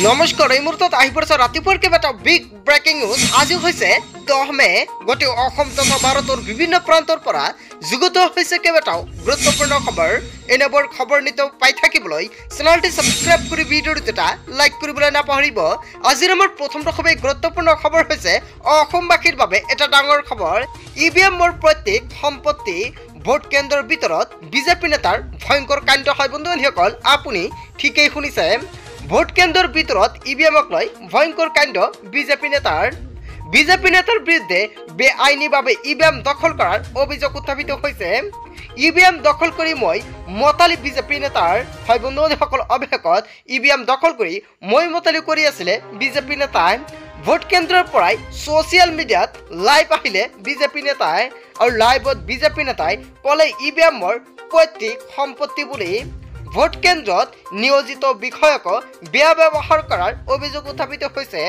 নমস্কাৰ এই মুহূৰ্তত আহি পৰিছে ৰাতিপুৱাৰ কেইবাটাও বিগ ব্ৰেকিং নিউজ। আজি হৈছে 10 মে। গোটেই অসম তথা ভাৰতৰ বিভিন্ন প্ৰান্তৰ পৰা যুগুত হৈছে কেইবাটাও গুৰুত্বপূৰ্ণ খবৰ। এনেবোৰ খবৰ নিতৌ পাই থাকিবলৈ চেনেলটি সাবস্ক্ৰাইব কৰি ভিডিঅ'টো এটা লাইক কৰিবলৈ নাপাহৰিব। আজিৰ আমাৰ প্ৰথমটো খুবেই গুৰুত্বপূৰ্ণ খবৰ হৈছে অসমবাসীৰ বাবে এটা ডাঙৰ খবৰ। ইভিএমৰ প্ৰত্যেক সম্পত্তি ভোট কেন্দ্ৰৰ ভিতৰত বিজেপি নেতাৰ ভয়ংকৰ কাণ্ড হয়। বন্ধুসকল আপুনি ঠিকেই শুনিছে, ভোট কেন্দ্ৰৰ ভিতৰত ইভিএমক লৈ ভয়ংকৰ কাণ্ড বিজেপি নেতাৰ বিৰুদ্ধে বেআইনীভাৱে ইভিএম দখল কৰাৰ অভিযোগ উত্থাপিত হৈছে। ইভিএম দখল কৰি মই মতালি বিজেপি নেতাৰ হয় বন্ধুসকল। অভিষেকত ইভিএম দখল কৰি মই মতালি কৰি আছিলে বিজেপি নেতাই। ভোট কেন্দ্ৰৰ পৰাই ছ'চিয়েল মিডিয়াত লাইভ আহিলে বিজেপি নেতাই আৰু লাইভত বিজেপি নেতাই ক'লে ইভিএমৰ প্ৰত্যেক সম্পত্তি বুলি ভোট কেন্দ্ৰত নিয়োজিত বিষয়াক বেয়া ব্যৱহাৰ কৰাৰ অভিযোগ উত্থাপিত হৈছে।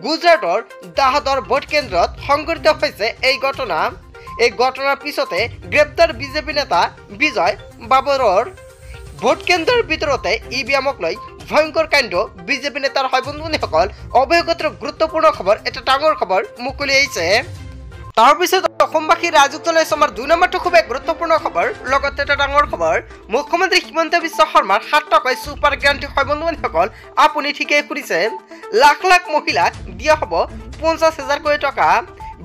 গুজৰাটৰ দাহদৰ ভোট কেন্দ্ৰত সংঘটিত হৈছে এই ঘটনা। এই ঘটনাৰ পিছতে গ্ৰেপ্তাৰ বিজেপি নেতা বিজয় বাবৰৰ। ভোট কেন্দ্ৰৰ ভিতৰতে ইভিএমক লৈ ভয়ংকৰ কাণ্ড বিজেপি নেতাৰ হয় বন্ধুসকল। অভিজ্ঞতাৰ গুৰুত্বপূৰ্ণ খবৰ, এটা ডাঙৰ খবৰ মুকলি আহিছে। তাৰপিছত অসমবাসী ৰাজুক জনাইছে আমাৰ 2 নম্বৰটো খুবেই গুৰুত্বপূৰ্ণ খবৰ, লগতে এটা ডাঙৰ খবৰ। মুখ্যমন্ত্ৰী হিমন্ত বিশ্ব শৰ্মাৰ 7 টকাই ছুপাৰ গ্যাৰাণ্টি হয় বন্ধুসকল। আপুনি ঠিকেই শুনিছে, লাখ লাখ মহিলাক দিয়া হ'ব 50,000 কোটি টকা।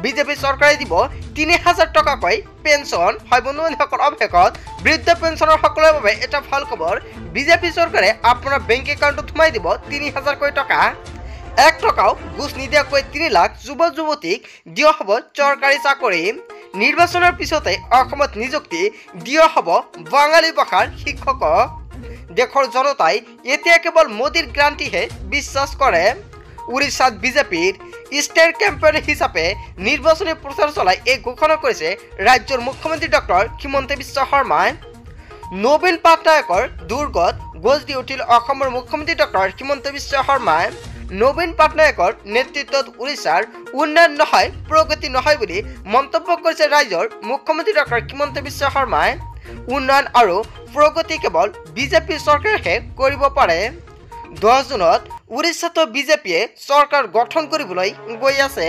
বিজেপি চৰকাৰে দিব 3,000 টকাকৈ পেঞ্চন হয় বন্ধুসকল। অভিষেকত বৃদ্ধ পেঞ্চনৰ সকলৰ বাবে এটা ভাল খবৰ। বিজেপি চৰকাৰে আপোনাৰ বেংক একাউণ্টত সোমাই দিব 3,000 কোটি টকা। 1 টকাও ঘুষ নিদিয়াকৈ 3 লাখ যুৱ যুৱতীক দিয়া হ'ব চৰকাৰী চাকৰি। নিৰ্বাচনৰ পিছতে অসমত নিযুক্তি দিয়া হ'ব বাঙালী ভাষাৰ শিক্ষকক। দেশৰ জনতাই এতিয়া কেৱল মোদীৰ গ্যাৰাণ্টিহে বিশ্বাস কৰে। উৰিষ্যাত বিজেপিৰ ষ্টাৰ কেম্পেইন হিচাপে নিৰ্বাচনী প্ৰচাৰ চলাই এই ঘোষণা কৰিছে ৰাজ্যৰ মুখ্যমন্ত্ৰী ডক্টৰ হিমন্ত বিশ্ব শৰ্মাই। নবীন পাটনায়কৰ দুৰ্গত গজ দি উঠিল অসমৰ মুখ্যমন্ত্ৰী ডক্টৰ হিমন্ত বিশ্ব শৰ্মাই। নবীন পাটনায়কৰ নেতৃত্বত উৰিষ্যাৰ উন্নয়ন নহয়, প্ৰগতি নহয় বুলি মন্তব্য কৰিছে ৰাজ্যৰ মুখ্যমন্ত্ৰী ডক্টৰ হিমন্ত বিশ্ব শৰ্মাই। উন্নয়ন আৰু প্ৰগতি কেৱল বিজেপি চৰকাৰেহে কৰিব পাৰে। 10 জুনত উৰিষ্যাতো বিজেপিয়ে চৰকাৰ গঠন কৰিবলৈ গৈ আছে।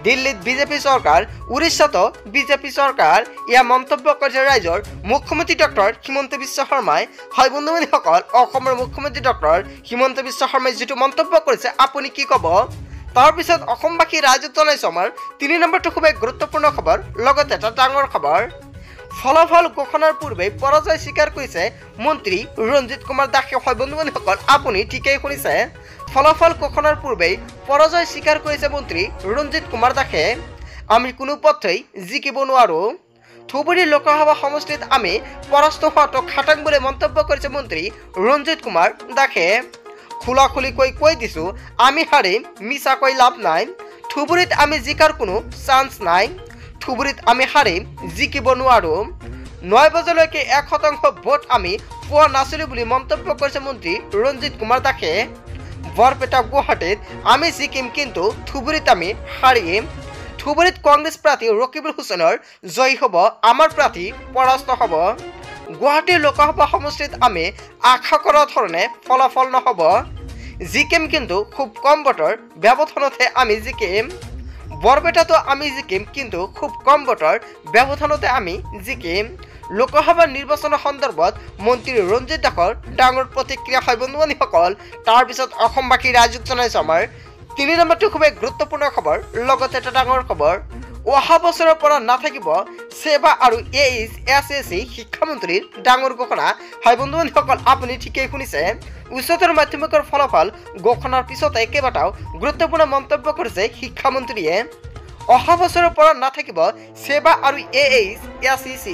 দিল্লীত বিজেপি চৰকাৰ, উৰিষ্যাতো বিজেপি চৰকাৰ, এয়া মন্তব্য কৰিছে ৰাজ্যৰ মুখ্যমন্ত্ৰী ডক্টৰ হিমন্ত বিশ্ব শৰ্মাই। হয় বন্ধুসকল, অসমৰ মুখ্যমন্ত্ৰী ডক্টৰ হিমন্ত বিশ্ব শৰ্মাই যিটো মন্তব্য কৰিছে আপুনি কি ক'ব? তাৰপিছত অসমবাসী ৰাইজক জনাইছোঁ আমাৰ 3 নম্বৰটো খুবেই গুৰুত্বপূৰ্ণ খবৰ, লগতে এটা ডাঙৰ খবৰ। ফলাফল ঘোষণাৰ পূৰ্বে পৰাজয় স্বীকাৰ কৰিছে মন্ত্ৰী ৰঞ্জিত কুমাৰ দাসে। হয় বন্ধুসকল আপুনি ঠিকেই শুনিছে, ফলাফল ঘোষণাৰ পূৰ্বেই পৰাজয় স্বীকাৰ কৰিছে মন্ত্ৰী ৰঞ্জিত কুমাৰ দাসে। আমি কোনো পথেই জিকিব নোৱাৰোঁ। ধুবুৰী লোকসভা সমষ্টিত আমি পৰাস্ত হোৱাটো খাটাং বুলি মন্তব্য কৰিছে মন্ত্ৰী ৰঞ্জিত কুমাৰ দাসে। খোলাখুলিকৈ কৈ দিছোঁ, আমি হাৰিম, মিছাকৈ লাভ নাই। ধুবুৰীত আমি জিকাৰ কোনো চান্স নাই। ধুবুৰীত আমি হাৰিম, জিকিব নোৱাৰোঁ। 9 বজালৈকে 1% ভোট আমি পোৱা নাছিলোঁ বুলি মন্তব্য কৰিছে মন্ত্ৰী ৰঞ্জিত কুমাৰ দাসে। বৰপেটা গুৱাহাটীত আমি জিকিম, কিন্তু ধুবুৰীত আমি হাৰিম। ধুবুৰীত কংগ্ৰেছ প্ৰাৰ্থী ৰকিবুল হুছেইনৰ জয়ী হ'ব, আমাৰ প্ৰাৰ্থী পৰাস্ত হ'ব। গুৱাহাটী লোকসভা সমষ্টিত আমি আশা কৰা ধৰণে ফলাফল নহ'ব। জিকিম, কিন্তু খুব কম ভোটৰ ব্যৱধানতহে আমি জিকিম। বৰপেটাতো আমি জিকিম, কিন্তু খুব কম ভোটৰ ব্যৱধানতে আমি জিকিম। লোকসভা নিৰ্বাচনৰ সন্দৰ্ভত মন্ত্ৰী ৰঞ্জিত দাসৰ ডাঙৰ প্ৰতিক্ৰিয়া হয় বন্ধুসকল। তাৰপিছত অসমবাসী ৰাইজক জনাইছোঁ আমাৰ 3 নম্বৰটো খুবেই গুৰুত্বপূৰ্ণ খবৰ, লগতে এটা ডাঙৰ খবৰ। অহা বছৰৰ পৰা নাথাকিব সেৱা আৰু AHSC শিক্ষামন্ত্ৰীৰ ডাঙৰ ঘোষণা। হয় বন্ধুসকল আপুনি ঠিকেই শুনিছে, উচ্চতৰ মাধ্যমিকৰ ফলাফল ঘোষণাৰ পিছতে কেইবাটাও গুৰুত্বপূৰ্ণ মন্তব্য কৰিছে শিক্ষামন্ত্ৰীয়ে। অহা বছৰৰ পৰা নাথাকিব সেৱা আৰু AHSC,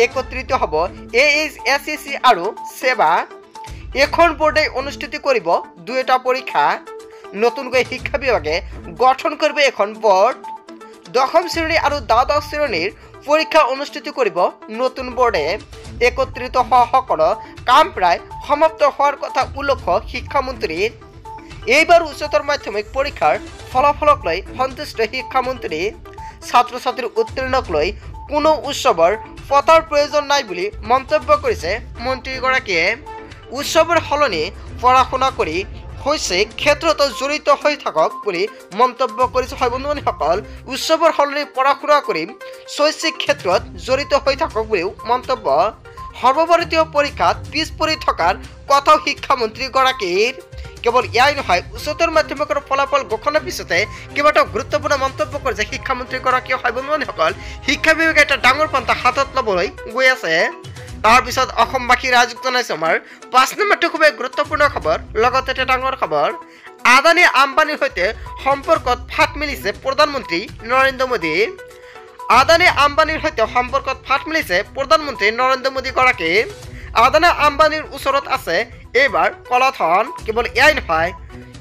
একত্ৰিত হ'ব AHSC আৰু সেৱা। এখন বোৰ্ডে অনুষ্ঠিত কৰিব 2টা পৰীক্ষা। নতুনকৈ শিক্ষা বিভাগে গঠন কৰিব এখন বোৰ্ড। 10ম শ্ৰেণী আৰু দ্বাদশ শ্ৰেণীৰ পৰীক্ষা অনুষ্ঠিত কৰিব নতুন বোৰ্ডে। একত্ৰিত হোৱা সকলো কাম প্ৰায় সমাপ্ত হোৱাৰ কথা উল্লেখ শিক্ষামন্ত্ৰীৰ। এইবাৰ উচ্চতৰ মাধ্যমিক পৰীক্ষাৰ ফলাফলক লৈ সন্তুষ্ট শিক্ষামন্ত্ৰী। ছাত্ৰ ছাত্ৰীৰ উত্তীৰ্ণক লৈ কোনো উৎসৱৰ পতাৰ প্ৰয়োজন নাই বুলি মন্তব্য কৰিছে মন্ত্ৰীগৰাকীয়ে। উৎসৱৰ সলনি পঢ়া শুনা কৰি শৈক্ষিক ক্ষেত্ৰতো জড়িত হৈ থাকক বুলি মন্তব্য কৰিছে। হয় বন্ধু-বান্ধৱীসকল, উৎসৱৰ সলনি পঢ়া শুনা কৰি শৈক্ষিক ক্ষেত্ৰত জড়িত হৈ থাকক বুলিও মন্তব্য। সৰ্বভাৰতীয় পৰীক্ষাত পিছ পৰি থকাৰ কথাও শিক্ষামন্ত্ৰীগৰাকীৰ। কেৱল ইয়াই নহয়, উচ্চতৰ মাধ্যমিকৰ ফলাফল ঘোষণাৰ পিছতে কেইবাটাও গুৰুত্বপূৰ্ণ মন্তব্য কৰিছে শিক্ষামন্ত্ৰীগৰাকীয়ে। হয় বন্ধু-বান্ধৱীসকল, শিক্ষা বিভাগে এটা ডাঙৰ পন্থা হাতত ল'বলৈ গৈ আছে। তাৰপিছত অসমবাসী ৰাইজক জনাইছো আমাৰ 5 নম্বৰটো খুবেই গুৰুত্বপূৰ্ণ খবৰ। লগতে এটা ডাঙৰ খবৰ, আদানী আম্বানীৰ সৈতে সম্পৰ্কত ফাট মেলিছে প্ৰধানমন্ত্ৰী নৰেন্দ্ৰ মোদী। আদানী আম্বানীৰ সৈতে সম্পৰ্কত ফাট মেলিছে প্ৰধানমন্ত্ৰী নৰেন্দ্ৰ মোদীগৰাকী। আদানী আম্বানীৰ ওচৰত আছে এইবাৰ কলাধন। কেৱল এয়াই নহয়,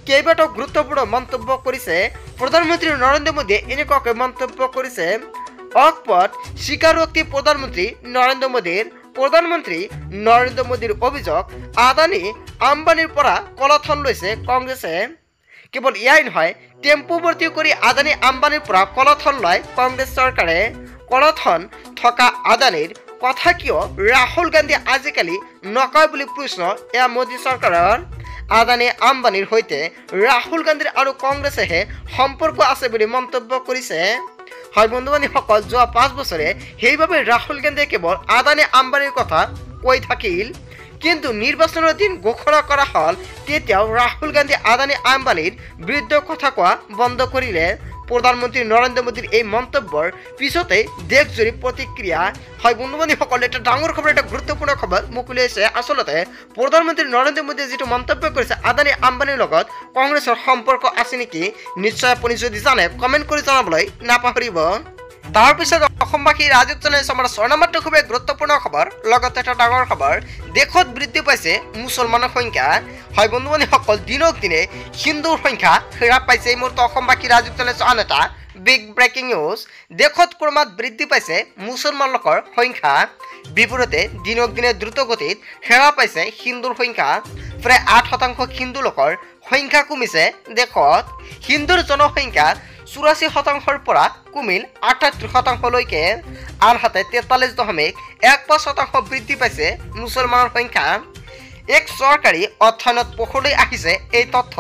কেইবাটাও গুৰুত্বপূৰ্ণ মন্তব্য কৰিছে প্ৰধানমন্ত্ৰী নৰেন্দ্ৰ মোদীয়ে। এনেকুৱাকৈ মন্তব্য কৰিছে অকপট স্বীকাৰোক্তি প্ৰধানমন্ত্ৰী নৰেন্দ্ৰ মোদীৰ। প্ৰধানমন্ত্ৰী নৰেন্দ্ৰ মোদীৰ অভিযোগ, আদানী আম্বানীৰ পৰা কলাধন লৈছে কংগ্ৰেছে। কেৱল এয়াই নহয়, টেম্পু ভৰ্তি কৰি আদানী আম্বানীৰ পৰা কলাধন লয় কংগ্ৰেছ চৰকাৰে। কলাধন থকা আদানীৰ কথা কিয় ৰাহুল গান্ধীয়ে আজিকালি নকয় বুলি প্ৰশ্ন এয়া মোদী চৰকাৰৰ। আদানী আম্বানীৰ সৈতে ৰাহুল গান্ধীৰ আৰু কংগ্ৰেছেহে সম্পৰ্ক আছে বুলি মন্তব্য কৰিছে। হয় বন্ধু-বান্ধৱীসকল, যোৱা 5 বছৰে সেইবাবে ৰাহুল গান্ধীয়ে কেৱল আদানী আম্বানীৰ কথা কৈ থাকিল। কিন্তু নিৰ্বাচনৰ দিন ঘোষণা কৰা হ'ল, তেতিয়াও ৰাহুল গান্ধী আদানী আম্বানীৰ বিৰুদ্ধে কথা কোৱা বন্ধ কৰিলে। প্ৰধানমন্ত্ৰী নৰেন্দ্ৰ মোদীৰ এই মন্তব্যৰ পিছতে দেশজুৰি প্ৰতিক্ৰিয়া। হয় বন্ধু-বান্ধৱীসকল, এটা ডাঙৰ খবৰ, এটা গুৰুত্বপূৰ্ণ খবৰ মোক উলিয়াইছে। আচলতে প্ৰধানমন্ত্ৰী নৰেন্দ্ৰ মোদীয়ে যিটো মন্তব্য কৰিছে আদানী আম্বানীৰ লগত কংগ্ৰেছৰ সম্পৰ্ক আছে নেকি, নিশ্চয় আপুনি যদি জানে কমেণ্ট কৰি জনাবলৈ নাপাহৰিব। তাৰপিছত অসমবাসী ৰাইজক জনাইছো আমাৰ 6 নম্বৰটো খুবেই গুৰুত্বপূৰ্ণ খবৰ। লগতে এটা ডাঙৰ খবৰ, দেশত বৃদ্ধি পাইছে মুছলমানৰ সংখ্যা। হয় বন্ধু-বান্ধৱীসকল, দিনক দিনে হিন্দুৰ সংখ্যা হ্ৰাস পাইছে। এই মুহূৰ্তে অসমবাসী ৰাইজক জনাইছো আন এটা বিগ ব্ৰেকিং নিউজ। দেশত ক্ৰমাৎ বৃদ্ধি পাইছে মুছলমান লোকৰ সংখ্যা। বিপৰীতে দিনক দিনে দ্ৰুতগতিত হ্ৰাস পাইছে হিন্দুৰ সংখ্যা। প্ৰায় 8% হিন্দু লোকৰ সংখ্যা কমিছে দেশত। হিন্দুৰ জনসংখ্যা 84% পৰা কমিল 78%লৈকে। আনহাতে 43.15% বৃদ্ধি পাইছে মুছলমানৰ সংখ্যা। এক চৰকাৰী অধ্যয়নত পোহৰলৈ আহিছে এই তথ্য।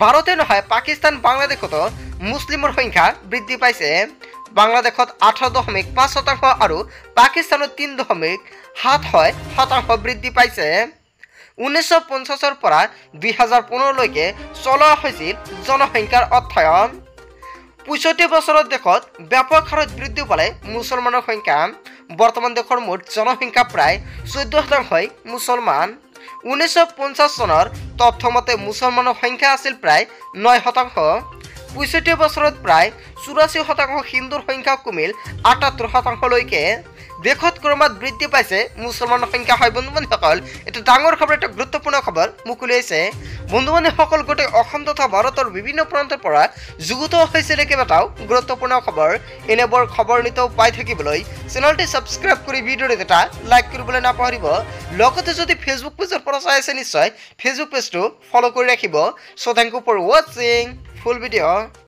ভাৰতে নহয়, পাকিস্তান বাংলাদেশতো মুছলিমৰ সংখ্যা বৃদ্ধি পাইছে। বাংলাদেশত 18.5% আৰু পাকিস্তানত 3.76% বৃদ্ধি পাইছে। 1950 পৰা 2015লৈকে চলোৱা হৈছিল জনসংখ্যাৰ অধ্যয়ন। 65 বছৰত দেশত ব্যাপক হাৰত বৃদ্ধি পালে মুছলমানৰ সংখ্যা। বৰ্তমান দেশৰ মুঠ জনসংখ্যা প্ৰায় 14% মুছলমান। 1950 চনৰ তথ্য মতে মুছলমানৰ সংখ্যা আছিল প্ৰায় 9%। 65 বছৰত প্ৰায় 84% হিন্দুৰ সংখ্যা কমিল 78%লৈকে। দেশত ক্ৰমাৎ বৃদ্ধি পাইছে মুছলমানৰ সংখ্যা। হয় বন্ধু-বান্ধৱীসকল, এটা ডাঙৰ খবৰ, এটা গুৰুত্বপূৰ্ণ খবৰ মোক উলিয়াইছে। বন্ধু-বান্ধৱীসকল, গোটেই অসম তথা ভাৰতৰ বিভিন্ন প্ৰান্তৰ পৰা যুগুত হৈছিলে কেইবাটাও গুৰুত্বপূৰ্ণ খবৰ। এনেবোৰ খবৰ নিতৌ পাই থাকিবলৈ চেনেলটি ছাবস্ক্ৰাইব কৰি ভিডিঅ'টো এটা লাইক কৰিবলৈ নাপাহৰিব। লগতে যদি ফেচবুক পেজৰ পৰা চাই আছে, নিশ্চয় ফেচবুক পেজটো ফ'ল' কৰি ৰাখিব। চ' থেংক ইউ ফৰ ৱাচিং ফুল ভিডিঅ'।